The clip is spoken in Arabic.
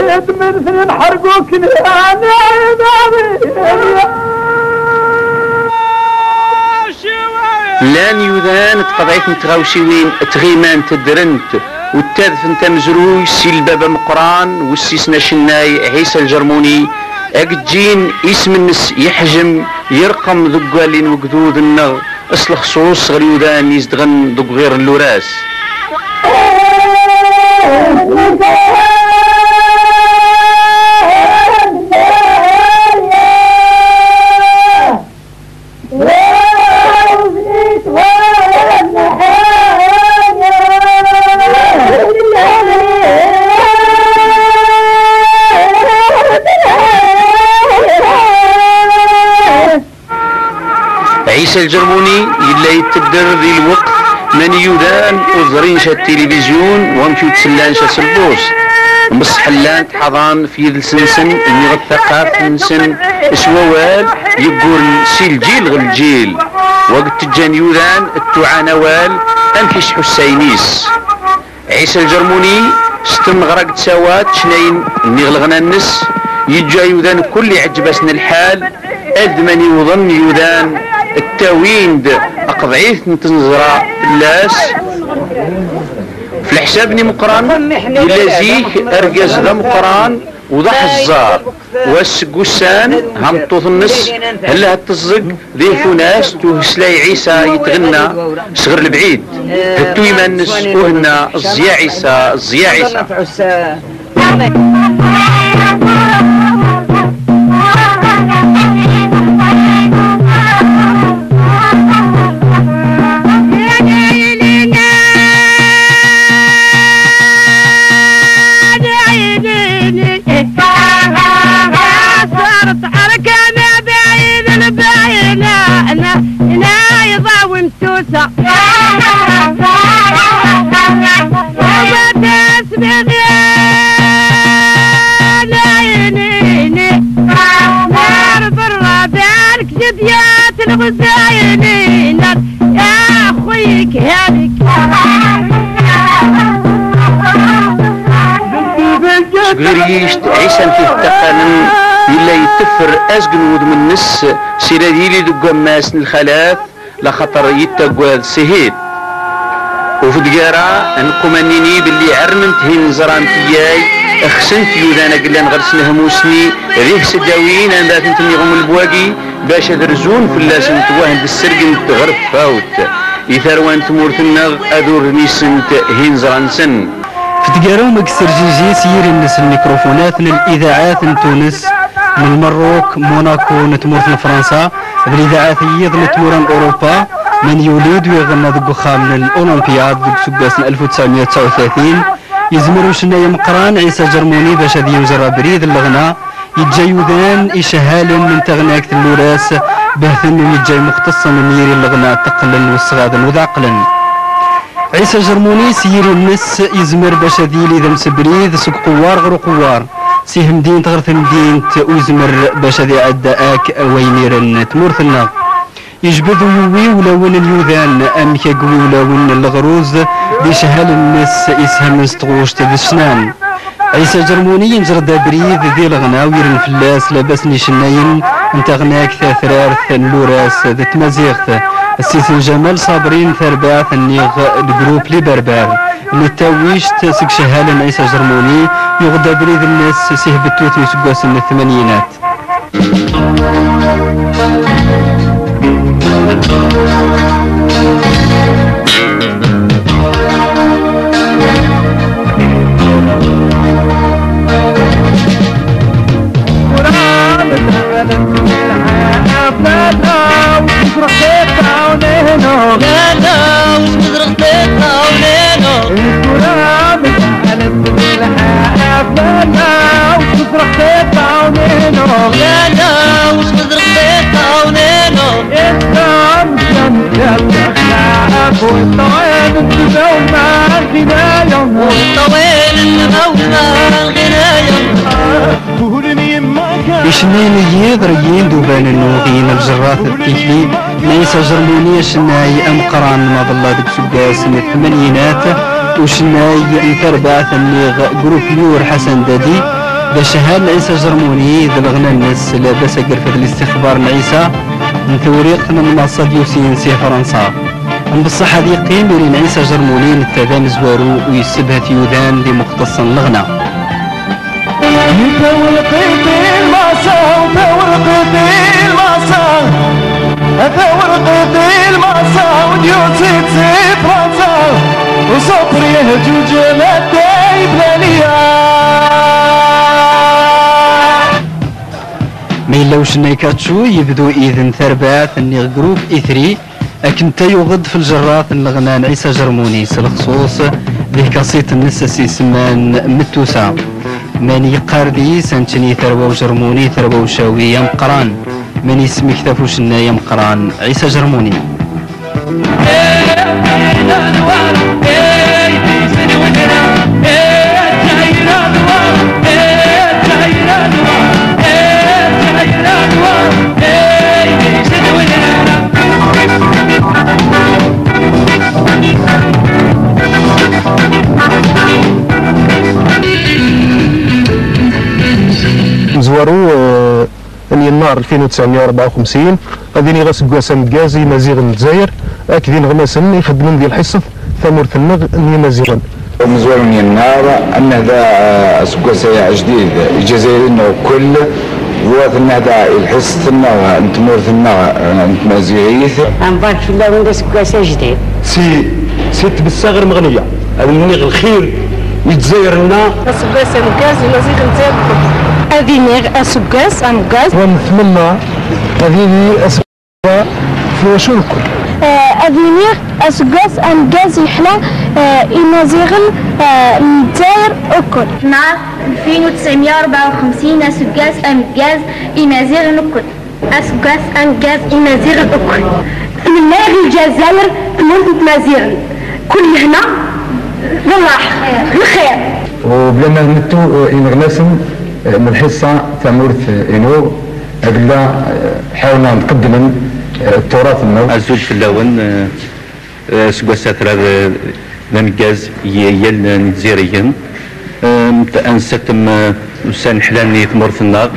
من سنين حرقوكني انا لان يودان تقضيت نتغاوشيوين تغيمان تدرنت والتاذف انت مزروي سي البابا مقران والسيسنا شناي عيسى الجرموني اكجين اسم النس يحجم يرقم ذقالين وقدود النغ اصل خصوص غير يودان يزدغن ذق غير اللوراس عيسى الجرموني يلا يتقدر ذي الوقت من يودان وزرينش التلفزيون ومشو تسلانش البوس بص حلان حضان في السنسن اللي غتثقاف نسن اسووال يقول سي الجيل غير الجيل وقت تجان يودان التوعانوال امحيش حسينيس عيسى الجرموني ستن غرق تساوات شنين اللي غلغنا النس يجا يودان كل يعجبسنا الحال ادمن يوظن يودان التاويند اقضعيث نتنزرع اللاس في الحسابني مقران يلازيك ارقز ذا مقران وضح الزار والسقوسان هم طوث النس هلا هتزق ذي فناس توهسلاي عيسى يتغنى صغر البعيد هتو يمنس وهنا الزيا عيسى الزيا عيسى الغزاينين يا خويك هذيك صغيريش عيسى في التقانن إلا يتفر أزقنود من النس سيراديلي دقا ماسن الخلاف لخطر يتقوى سهيد وفي دقارة انكم انيني باللي عرمنت هين زرانتياي اخسنت يودانا قلان غرسنها موسني ريه سداوين انا ذات انتني غم البواقي باش درزون في اللاسن تواهن بالسرقن تغرف فاوت يثاروان تمورت النغ اذور نيسنت هين زرانسن في دقارة مكسر جيجي سير الناس الميكروفونات للاذاعات من تونس من المروك موناكو نتمور في فرنسا بالاذاعات يض نتموران اوروبا من يولد ويغنى ذو خام الاولمبياد ذو سقاسن 1939 يزمروا شنايا مقران عيسى جرموني باش هذه يوزر بريد الغناء يتجايوذان إشهال من تغناك اللوراس بهثن يتجاي مختصا من يري الغناء تقلا والصغادا وذاقلا عيسى جرموني سير النس يزمر باش هذه إذا مسبريد سوق قوار غير قوار سيهم دين تغرث دين ويزمر باش هذه عداك وينيرن تمورثنا يجبذ يوي ولون اليوذان أم يقوي ولون الغروز بشهال الناس يسهم نستغوش تذشنان عيسى جرموني ينجرد بريد ذي الغناء ويرن فلاس لاباس نيشناين انت غناك ثاثرار ثنلوراس ذات مزيغت السيس الجمال صابرين ثرباث النيغ الجروب لي بربار اللي تاويش تاسك شهال عيسى جرموني يغدى بريد الناس سيه بتوت يسقاس من الثمانينات بشنين يضريين دوبان النوغين الجراث التكلي ليس جرمونية شناي أم قران ما بالله دك سقاس من الثمانينات وشناي انتربعث النيغ جروب ليور حسن دادي دا شهاد عيسى جرموني ذا الغنى الناس لاباس قرفة الاستخبار عيسى نثوريق من مصاد يوسين سي فرنسا بصح هذه يقيم بين عيسى جرموني التذان زوارو ويسبها ثيودان دي مختصا الغنى وصبر يهجوج ما تايب ليا ما يلاوش نايكاتشو يبدو إذن ثربات اني جروب إثري لكن تا يغض في الجرات الغنان عيسى جرموني سالخصوص ذي كاسيت النساسي سمان متوسا ماني قاردي سانتني ثربا وجرموني ثربا وشاوي مقران ماني اسمي كتافوش النايا مقران عيسى جرموني زوارو يناير 1954 غادي غاس كواسان كازي مزيغ الجزائر اكدين غماسن يخدمون ديال الحصه ثمورة النغ ني مزيغا مزوار يناير ان هذا سكواسا جديد الجزائريين كل وثنا هذا الحصه النغ انت مورثنا انت مزيغيث نبارك في الله وين سكواسا جديد سيت بالصغر مغنيه هذا النغ الخير يتزاير لنا سكواسا مكازي مزيغ الجزائر هذه نيغ اسكاس امكاز ونتمنى هذه اسكاس في شو الكل أفينيغ أسقاس أمجاز يحلى إمازيغل الجزائر أكل نهار 1954 أسقاس أمجاز إمازيغ نكل أسقاس أمجاز إمازيغ أكل من ناغي الجزائر تموت مازيغ كل هنا والله الخير وبلا ما نمتو إنغناسن من الحصة ثمورث إنو أقلا حاولنا نقدم التراث النوع الزوج في اللون سكواسات راه لنجاز يال نتزيريين أنستم وسان حلاني ثمورث النار